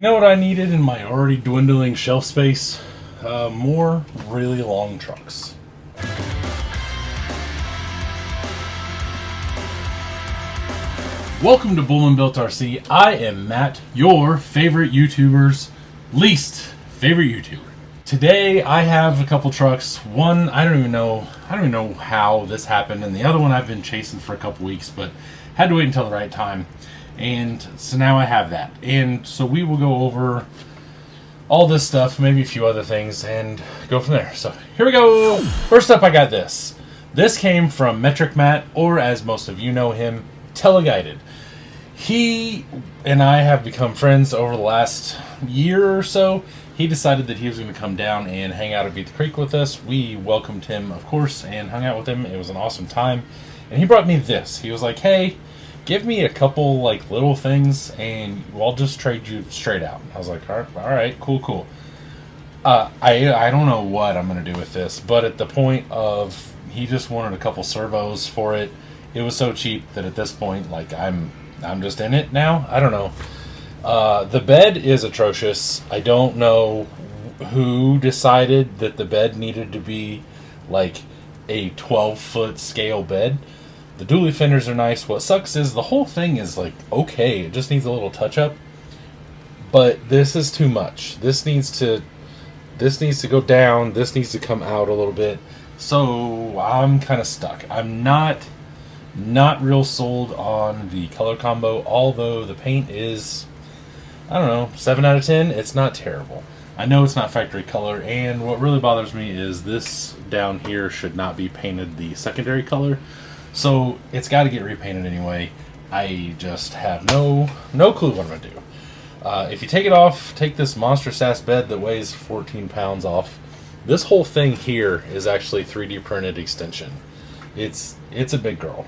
You know what I needed in my already dwindling shelf space? More really long trucks. Welcome to Bullman Built RC. I am Matt, your favorite YouTuber's least favorite YouTuber. Today I have a couple trucks. One I don't even know how this happened, and the other one I've been chasing for a couple weeks, but had to wait until the right time. And so now I have that. And so we will go over all this stuff, maybe a few other things, and go from there. So here we go. First up, I got this. This came from Metric Matt, or as most of you know him, Teleguided. He and I have become friends over the last year or so. He decided that he was going to come down and hang out at Beat the Creek with us. We welcomed him, of course, and hung out with him. It was an awesome time. And he brought me this. He was like, hey, give me a couple like little things and I'll just trade you straight out. I was like, all right, cool. I don't know what I'm going to do with this, but at the point of he just wanted a couple servos for it. It was so cheap that at this point, like I'm just in it now. I don't know. The bed is atrocious. I don't know who decided that the bed needed to be like a 12-foot scale bed. The dually fenders are nice. What sucks is the whole thing is like okay. It just needs a little touch up. But this is too much. This needs to go down. This needs to come out a little bit. So I'm kind of stuck. I'm not real sold on the color combo, although the paint is, I don't know, 7 out of 10. It's not terrible. I know it's not factory color, and what really bothers me is this down here should not be painted the secondary color. So it's got to get repainted anyway. I just have no clue what I'm going to do. If you take it off, take this monstrous ass bed that weighs 14 pounds off. This whole thing here is actually 3D printed extension. It's a big girl.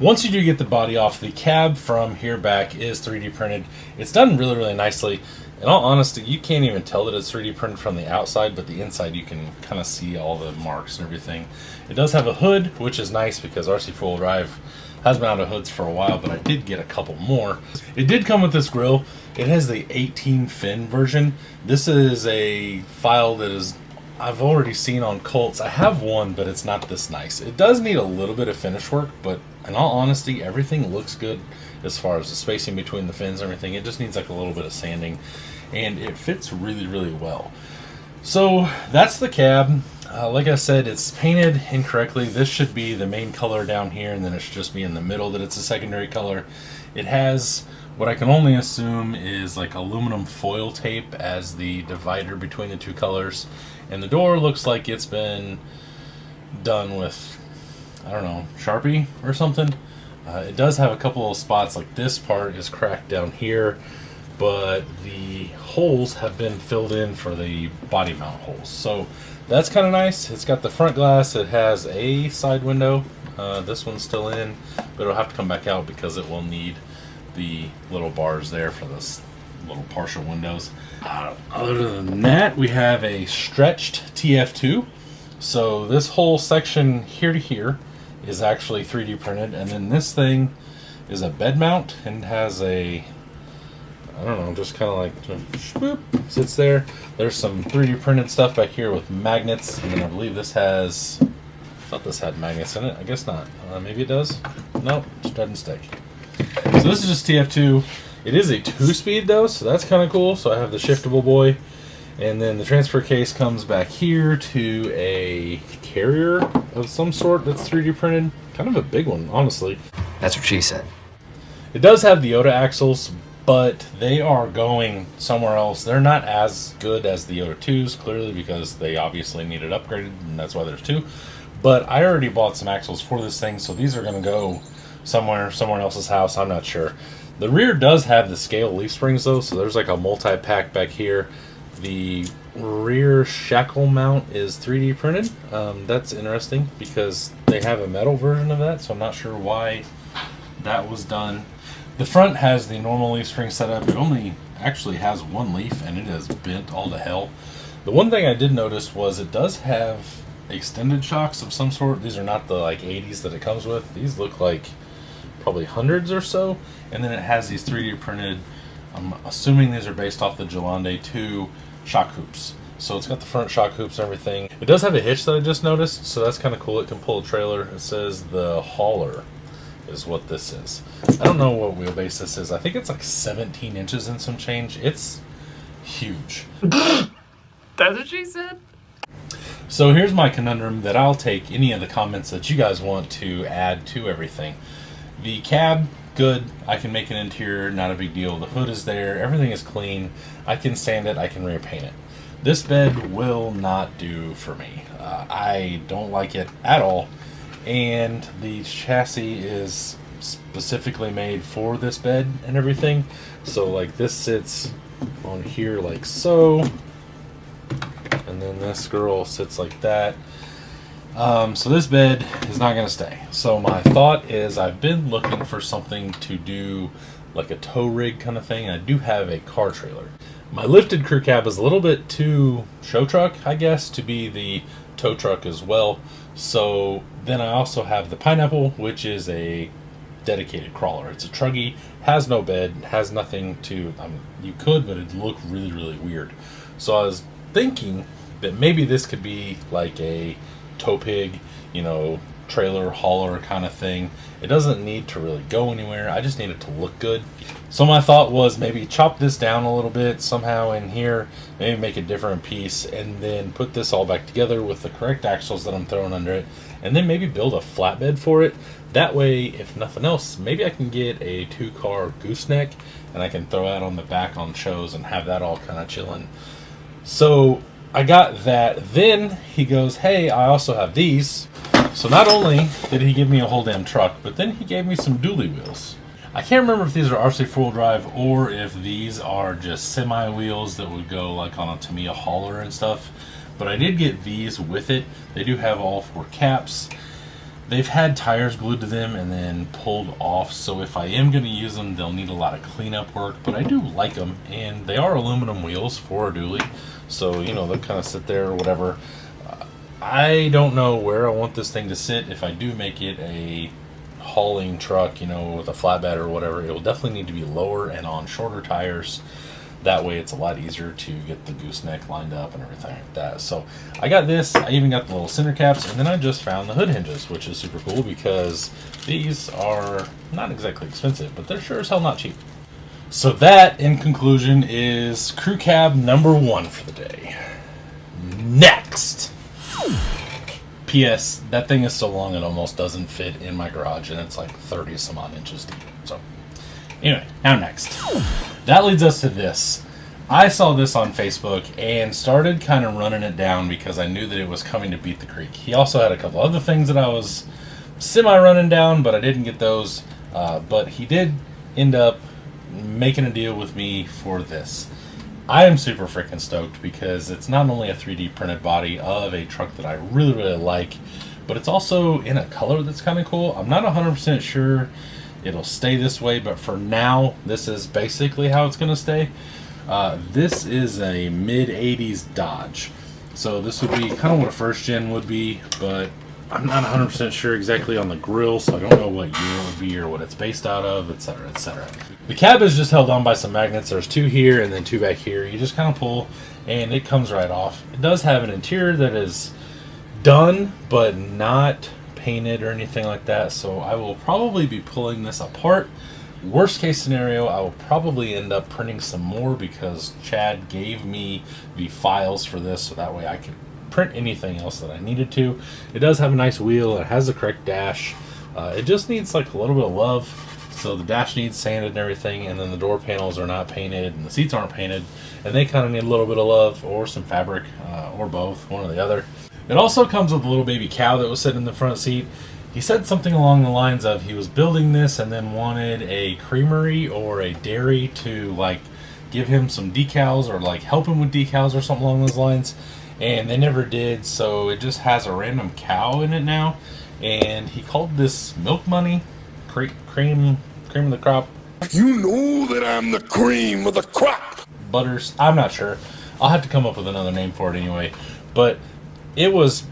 Once you do get the body off, the cab from here back is 3D printed. It's done really nicely. In all honesty, you can't even tell that it's 3D printed from the outside, but the inside you can kind of see all the marks and everything. It does have a hood, which is nice because RC 4-wheel drive has been out of hoods for a while, but I did get a couple more. It did come with this grill. It has the 18 fin version. This is a file that I've already seen on Colts. I have one, but it's not this nice. It does need a little bit of finish work, but in all honesty, everything looks good as far as the spacing between the fins and everything. It just needs like a little bit of sanding, and it fits really well. So that's the cab. Like I said, it's painted incorrectly. This should be the main color down here, and then it should just be in the middle that it's a secondary color. It has what I can only assume is like aluminum foil tape as the divider between the two colors. And the door looks like it's been done with, I don't know, Sharpie or something. It does have a couple of spots, like this part is cracked down here, but the holes have been filled in for the body mount holes. So that's kind of nice. It's got the front glass. It has a side window. This one's still in, but it'll have to come back out because it will need the little bars there for this little partial windows. Other than that, we have a stretched TF2. So this whole section here to here is actually 3D printed, and then this thing is a bed mount and has a, I don't know, just kind of like swoop, sits there. There's some 3D printed stuff back here with magnets, and then I believe this has, I thought this had magnets in it. I guess not. Maybe it does. Nope, it doesn't stick. So this is just TF2. It is a 2-speed though, so that's kind of cool. So I have the shiftable boy, and then the transfer case comes back here to a carrier of some sort that's 3D printed. Kind of a big one, honestly. That's what she said. It does have the Yoda axles, but they are going somewhere else. They're not as good as the Yoda 2s, clearly, because they obviously needed upgraded, and that's why there's 2. But I already bought some axles for this thing, so these are going to go someone else's house. I'm not sure. The rear does have the scale leaf springs though, so there's like a multi-pack back here. The rear shackle mount is 3D printed. That's interesting because they have a metal version of that, so I'm not sure why that was done. The front has the normal leaf spring setup. It only actually has one leaf, and it is bent all to hell. The one thing I did notice was it does have extended shocks of some sort. These are not the like 80s that it comes with. These look like probably hundreds or so. And then it has these 3D printed I'm assuming these are based off the Gelande 2 shock hoops. So it's got the front shock hoops and everything. It does have a hitch that I just noticed, so that's kind of cool. It can pull a trailer. It says the hauler is what this is. I don't know what wheelbase this is. I think it's like 17 inches and some change. It's huge. That's what she said? So here's my conundrum that I'll take any of the comments that you guys want to add to everything. The cab, good. I can make an interior, not a big deal. The hood is there. Everything is clean. I can sand it. I can repaint it. This bed will not do for me. I don't like it at all. And the chassis is specifically made for this bed and everything. So like this sits on here like so. And then this girl sits like that. So this bed is not going to stay. So my thought is I've been looking for something to do like a tow rig kind of thing. I do have a car trailer. My lifted crew cab is a little bit too show truck, I guess, to be the tow truck as well. So then I also have the Pineapple, which is a dedicated crawler. It's a truggy, has no bed, has nothing to, you could, but it'd look really, really weird. So I was thinking that maybe this could be like a tow pig, you know, trailer hauler kind of thing. It doesn't need to really go anywhere. I just need it to look good. So my thought was maybe chop this down a little bit somehow in here, maybe make a different piece, and then put this all back together with the correct axles that I'm throwing under it, and then maybe build a flatbed for it. That way, if nothing else, maybe I can get a 2-car gooseneck and I can throw that on the back on shows and have that all kind of chilling. So I got that. Then he goes, hey, I also have these. So not only did he give me a whole damn truck, but then he gave me some dually wheels. I can't remember if these are RC 4-wheel drive or if these are just semi wheels that would go like on a Tamiya hauler and stuff. But I did get these with it. They do have all 4 caps. They've had tires glued to them and then pulled off. So if I am going to use them, they'll need a lot of cleanup work. But I do like them, and they are aluminum wheels for a dually. So, you know, they'll kind of sit there or whatever. I don't know where I want this thing to sit. If I do make it a hauling truck, you know, with a flatbed or whatever, it will definitely need to be lower and on shorter tires. That way it's a lot easier to get the gooseneck lined up and everything like that. So I got this. I even got the little center caps, and then I just found the hood hinges, which is super cool because these are not exactly expensive, but they're sure as hell not cheap. So that, in conclusion, is crew cab number 1 for the day. Next! P.S. That thing is so long it almost doesn't fit in my garage, and it's like 30 some odd inches deep. So anyway, now next. That leads us to this. I saw this on Facebook and started kind of running it down because I knew that it was coming to beat the creek. He also had a couple other things that I was semi-running down, but I didn't get those. But he did end up making a deal with me for this. I am super freaking stoked because it's not only a 3D printed body of a truck that I really, really like, but it's also in a color that's kind of cool. I'm not 100% sure it'll stay this way, but for now, this is basically how it's going to stay. This is a mid-80s Dodge. So this would be kind of what a first gen would be, but I'm not 100% sure exactly on the grill, so I don't know what year it would be or what it's based out of, etc., etc. The cab is just held on by some magnets. There's 2 here and then 2 back here. You just kind of pull, and it comes right off. It does have an interior that is done, but not painted or anything like that, so I will probably be pulling this apart. Worst case scenario, I will probably end up printing some more because Chad gave me the files for this, so that way I can print anything else that I needed to. It does have a nice wheel. It has the correct dash. It just needs like a little bit of love. So the dash needs sanded and everything, and then the door panels are not painted and the seats aren't painted, and they kind of need a little bit of love or some fabric or both, one or the other. It also comes with a little baby cow that was sitting in the front seat. He said something along the lines of he was building this and then wanted a creamery or a dairy to like give him some decals or like help him with decals or something along those lines, and they never did, so it just has a random cow in it now. And he called this milk money, cream of the crop. You know that I'm the cream of the crop. Butters, I'm not sure. I'll have to come up with another name for it anyway. But it was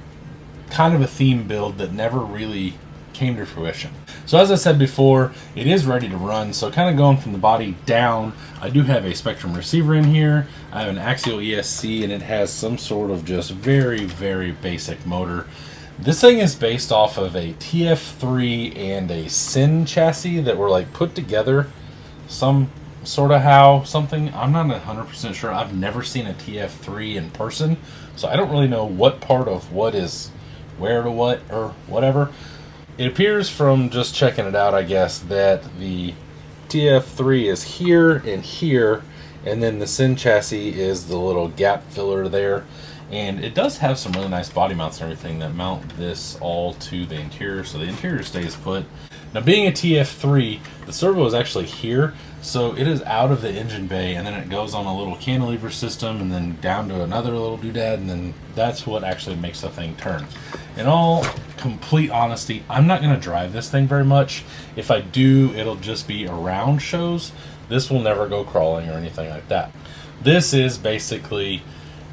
kind of a theme build that never really came to fruition. So as I said before, it is ready to run. So kind of going from the body down, I do have a Spectrum receiver in here. I have an Axial ESC, and it has some sort of just very, very basic motor. This thing is based off of a TF3 and a Sin chassis that were like put together some sort of something. I'm not 100% sure. I've never seen a TF3 in person, so I don't really know what part of what is where to what or whatever. It appears from just checking it out, I guess, that the TF3 is here, and then the Sin chassis is the little gap filler there. And it does have some really nice body mounts and everything that mount this all to the interior, so the interior stays put. Now, being a TF3, the servo is actually here, so it is out of the engine bay, and then it goes on a little cantilever system, and then down to another little doodad, and then that's what actually makes the thing turn. In all complete honesty, I'm not going to drive this thing very much. If I do, it'll just be around shows. This will never go crawling or anything like that. This is basically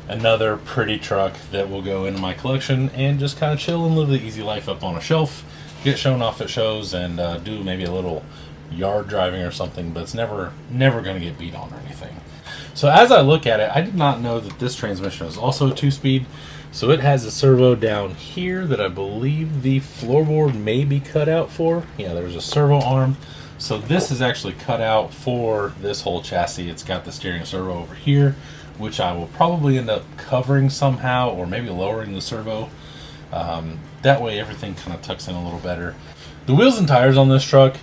another pretty truck that will go into my collection and just kind of chill and live the easy life up on a shelf, get shown off at shows, and do maybe a little yard driving or something, but it's never going to get beat on or anything. So as I look at it, I did not know that this transmission is also 2-speed. So it has a servo down here that I believe the floorboard may be cut out for. Yeah, there's a servo arm. So this is actually cut out for this whole chassis. It's got the steering servo over here, which I will probably end up covering somehow, or maybe lowering the servo. That way everything kind of tucks in a little better. The wheels and tires on this truck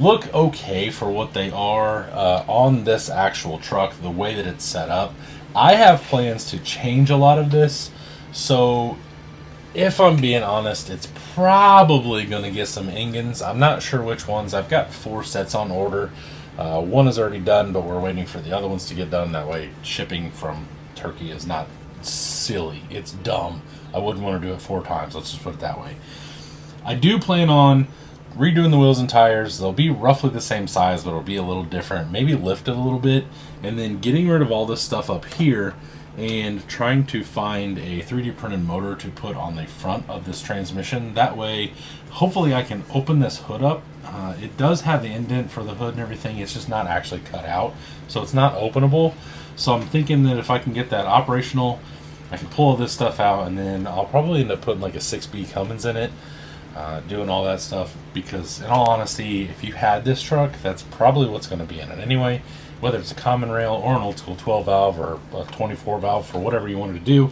look okay for what they are on this actual truck, the way that it's set up. I have plans to change a lot of this, so if I'm being honest, it's probably going to get some Ingans. I'm not sure which ones. I've got 4 sets on order. One is already done, but we're waiting for the other ones to get done. That way shipping from Turkey is not silly. It's dumb. I wouldn't want to do it 4 times. Let's just put it that way. I do plan on redoing the wheels and tires. They'll be roughly the same size, but it'll be a little different. Maybe lift it a little bit, and then getting rid of all this stuff up here and trying to find a 3D printed motor to put on the front of this transmission. That way, hopefully I can open this hood up. It does have the indent for the hood and everything. It's just not actually cut out, so it's not openable. So I'm thinking that if I can get that operational, I can pull all this stuff out, and then I'll probably end up putting like a 6B Cummins in it, doing all that stuff, because in all honesty, if you had this truck, that's probably what's going to be in it anyway. Whether it's a common rail or an old school 12 valve or a 24 valve for whatever you wanted to do,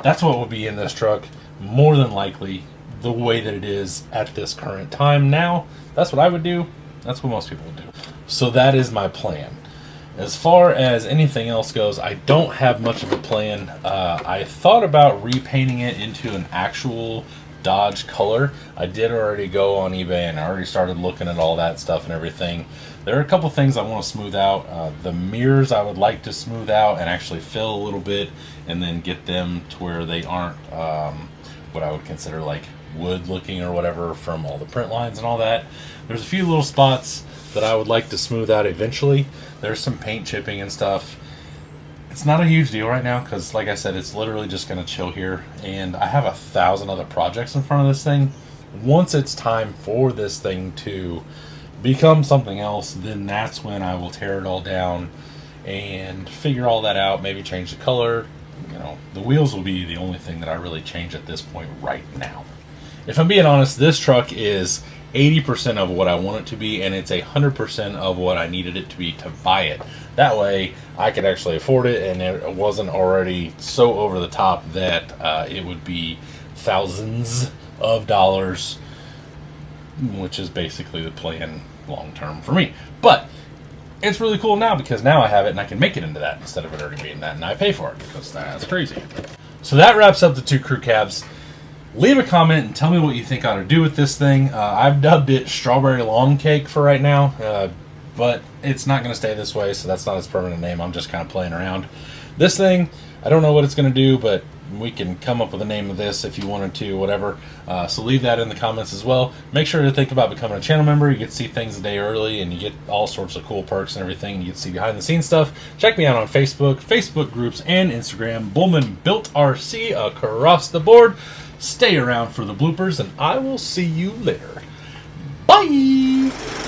that's what will be in this truck, more than likely, the way that it is at this current time. Now, that's what I would do. That's what most people would do. So that is my plan. As far as anything else goes, I don't have much of a plan. I thought about repainting it into an actual Dodge color. I did already go on eBay, and I already started looking at all that stuff and everything. There are a couple things I want to smooth out. The mirrors I would like to smooth out and actually fill a little bit, and then get them to where they aren't what I would consider like wood looking or whatever from all the print lines and all that. There's a few little spots that I would like to smooth out eventually. There's some paint chipping and stuff. It's not a huge deal right now because, like I said, it's literally just going to chill here, and I have 1,000 other projects in front of this thing. Once it's time for this thing to become something else, then that's when I will tear it all down and figure all that out, maybe change the color. You know, the wheels will be the only thing that I really change at this point right now. If I'm being honest, this truck is 80% of what I want it to be, and it's 100% of what I needed it to be to buy it. That way I could actually afford it, and it wasn't already so over the top that it would be thousands of dollars, which is basically the plan long term for me. But it's really cool now because now I have it and I can make it into that instead of it already being that, and I pay for it because that's crazy. So that wraps up the 2 crew cabs. Leave a comment and tell me what you think I ought to do with this thing. I've dubbed it Strawberry Long Cake for right now, but it's not going to stay this way, so that's not its permanent name. I'm just kind of playing around. This thing, I don't know what it's going to do, but we can come up with a name of this if you wanted to, whatever. So leave that in the comments as well. Make sure to think about becoming a channel member. You get to see things a day early, and you get all sorts of cool perks and everything. You get to see behind the scenes stuff. Check me out on Facebook groups, and Instagram. Bullman Built RC across the board. Stay around for the bloopers, and I will see you later. Bye!